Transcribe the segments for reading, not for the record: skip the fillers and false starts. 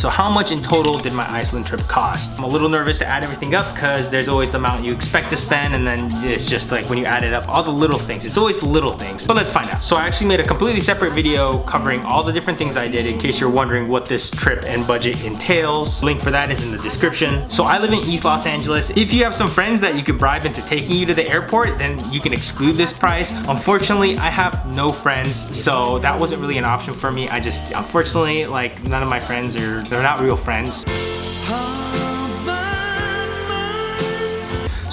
So how much in total did my Iceland trip cost? I'm a little nervous to add everything up because there's always the amount you expect to spend, and then it's just like when you add it up, all the little things. It's always the little things, but let's find out. So I actually made a completely separate video covering all the different things I did in case you're wondering what this trip and budget entails. Link for that is in the description. So I live in East Los Angeles. If you have some friends that you can bribe into taking you to the airport, then you can exclude this price. Unfortunately, I have no friends, so that wasn't really an option for me. Unfortunately, like, none of my friends they're not real friends.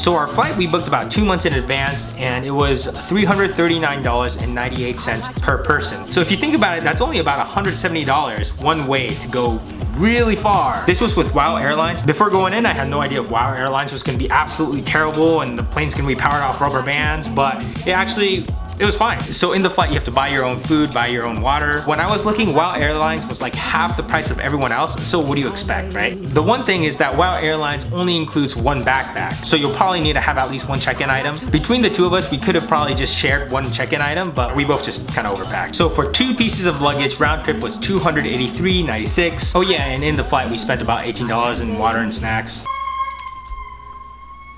So our flight we booked about 2 months in advance, and it was $339.98 per person. So if you think about it, that's only about $170 one way to go really far. This was with WOW Airlines. Before going in, I had no idea if WOW Airlines was gonna be absolutely terrible and the plane's gonna be powered off rubber bands, but it was fine. So in the flight, you have to buy your own food, buy your own water. When I was looking, WOW Airlines was like half the price of everyone else. So what do you expect, right? The one thing is that WOW Airlines only includes one backpack. So you'll probably need to have at least one check-in item. Between the two of us, we could have probably just shared one check-in item, but we both just kind of overpacked. So for 2 pieces of luggage, round trip was $283.96. Oh yeah, and in the flight, we spent about $18 in water and snacks.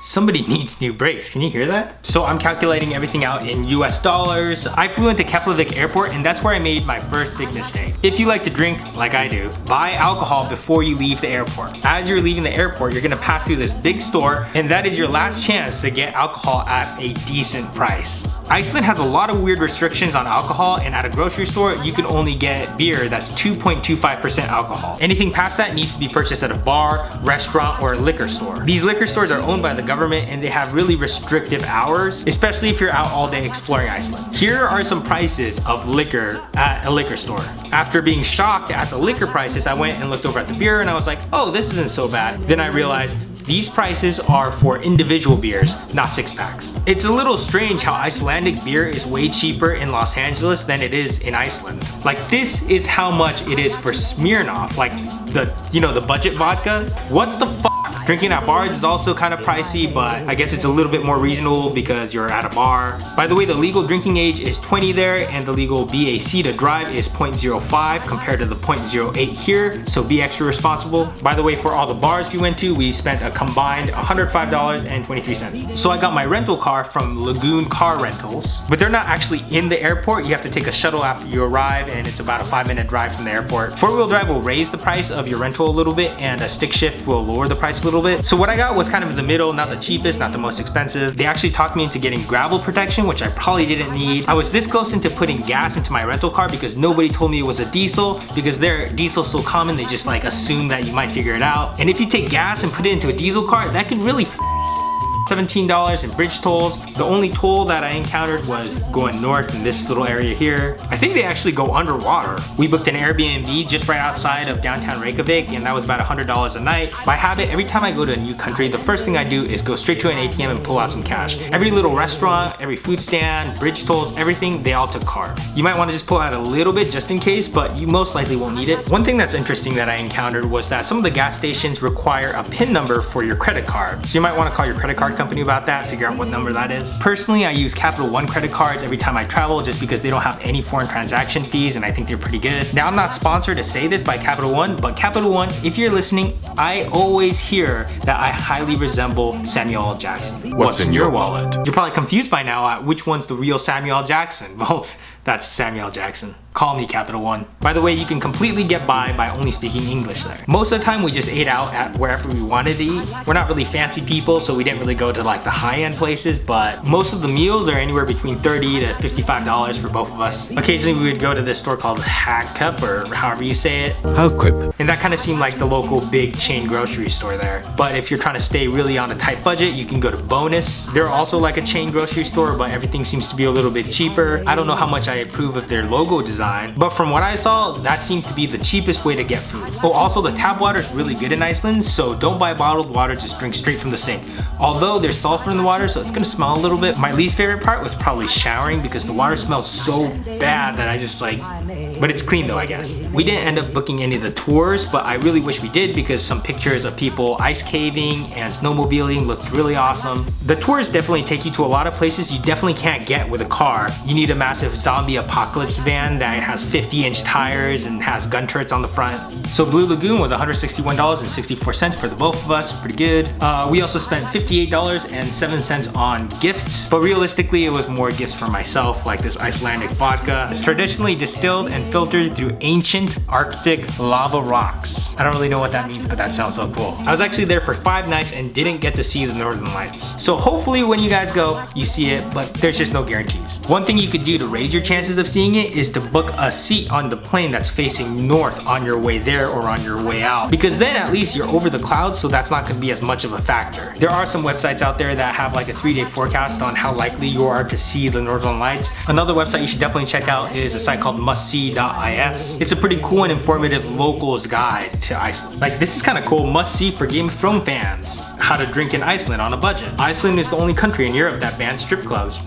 Somebody needs new brakes, can you hear that? So I'm calculating everything out in US dollars. I flew into Keflavik Airport, and that's where I made my first big mistake. If you like to drink, like I do, buy alcohol before you leave the airport. As you're leaving the airport, you're gonna pass through this big store, and that is your last chance to get alcohol at a decent price. Iceland has a lot of weird restrictions on alcohol, and at a grocery store, you can only get beer that's 2.25% alcohol. Anything past that needs to be purchased at a bar, restaurant, or a liquor store. These liquor stores are owned by the government, and they have really restrictive hours, especially if you're out all day exploring Iceland. Here are some prices of liquor at a liquor store. After being shocked at the liquor prices, I went and looked over at the beer, and I was like, oh, this isn't so bad. Then I realized these prices are for individual beers, not 6-packs. It's a little strange how Icelandic beer is way cheaper in Los Angeles than it is in Iceland. Like, this is how much it is for Smirnoff, like the budget vodka. What the fuck? Drinking at bars is also kind of pricey, but I guess it's a little bit more reasonable because you're at a bar. By the way, the legal drinking age is 20 there, and the legal BAC to drive is 0.05 compared to the 0.08 here, so be extra responsible. By the way, for all the bars we went to, we spent a combined $105.23. So I got my rental car from LAGOON car rentals, but they're not actually in the airport. You have to take a shuttle after you arrive, and it's about a 5-minute drive from the airport. 4-wheel drive will raise the price of your rental a little bit, and a stick shift will lower the price a little bit. So what I got was kind of in the middle, not the cheapest, not the most expensive. They actually talked me into getting gravel protection, which I probably didn't need. I was this close into putting gas into my rental car because nobody told me it was a diesel, because their diesel's so common, they just like assume that you might figure it out. And if you take gas and put it into a diesel car, that could really $17 in bridge tolls. The only toll that I encountered was going north in this little area here. I think they actually go underwater. We booked an Airbnb just right outside of downtown Reykjavik, and that was about $100 a night. By habit, every time I go to a new country, the first thing I do is go straight to an ATM and pull out some cash. Every little restaurant, every food stand, bridge tolls, everything, they all took card. You might want to just pull out a little bit just in case, but you most likely won't need it. One thing that's interesting that I encountered was that some of the gas stations require a PIN number for your credit card. So you might want to call your credit card company about that, figure out what number that is. Personally, I use Capital One credit cards every time I travel just because they don't have any foreign transaction fees, and I think they're pretty good. Now, I'm not sponsored to say this by Capital One, but Capital One, if you're listening, I always hear that I highly resemble Samuel L. Jackson. What's in your wallet? You're probably confused by now at which one's the real Samuel L. Jackson. Well, that's Samuel L. Jackson. Call me Capital One. By the way, you can completely get by only speaking English there. Most of the time we just ate out at wherever we wanted to eat. We're not really fancy people, so we didn't really go to like the high-end places, but most of the meals are anywhere between $30 to $55 for both of us. Occasionally we would go to this store called Hagkup, or however you say it. Hagkup. And that kind of seemed like the local big chain grocery store there. But if you're trying to stay really on a tight budget, you can go to Bonus. They're also like a chain grocery store, but everything seems to be a little bit cheaper. I don't know how much I approve of their logo design, but from what I saw, that seemed to be the cheapest way to get food. Oh, also the tap water is really good in Iceland, so don't buy bottled water, just drink straight from the sink. Although there's sulfur in the water, so it's gonna smell a little bit. My least favorite part was probably showering because the water smells so bad that I just like, but it's clean though, I guess. We didn't end up booking any of the tours, but I really wish we did because some pictures of people ice caving and snowmobiling looked really awesome. The tours definitely take you to a lot of places you definitely can't get with a car. You need a massive zombie apocalypse van that right? It has 50-inch tires and has gun turrets on the front. So Blue Lagoon was $161.64 for the both of us, pretty good. We also spent $58.07 on gifts, but realistically it was more gifts for myself, like this Icelandic vodka. It's traditionally distilled and filtered through ancient Arctic lava rocks. I don't really know what that means, but that sounds so cool. I was actually there for 5 nights and didn't get to see the Northern Lights. So hopefully when you guys go, you see it, but there's just no guarantees. One thing you could do to raise your chances of seeing it is to book a seat on the plane that's facing north on your way there or on your way out, because then at least you're over the clouds, so that's not going to be as much of a factor. There are some websites out there that have like a 3-day forecast on how likely you are to see the Northern Lights. Another website you should definitely check out is a site called mustsee.is. It's a pretty cool and informative locals guide to Iceland. Like, this is kind of cool, must see for Game of Thrones fans. How to drink in Iceland on a budget. Iceland is the only country in Europe that bans strip clubs.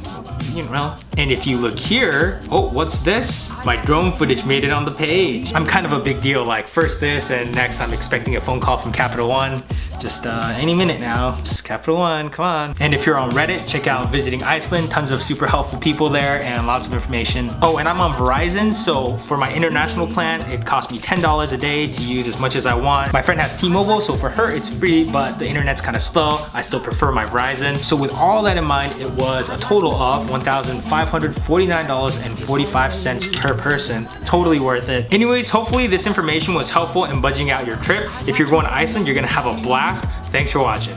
You know. And if you look here, oh, what's this? My drone footage made it on the page. I'm kind of a big deal, like first this and next I'm expecting a phone call from Capital One. Just any minute now, just Capital One, come on. And if you're on Reddit, check out Visiting Iceland, tons of super helpful people there and lots of information. Oh, and I'm on Verizon, so for my international plan, it costs me $10 a day to use as much as I want. My friend has T-Mobile, so for her it's free, but the internet's kind of slow. I still prefer my Verizon. So with all that in mind, it was a total of $1,549.45 per person. Totally worth it. Anyways, hopefully this information was helpful in budgeting out your trip. If you're going to Iceland, you're gonna have a blast. Thanks for watching.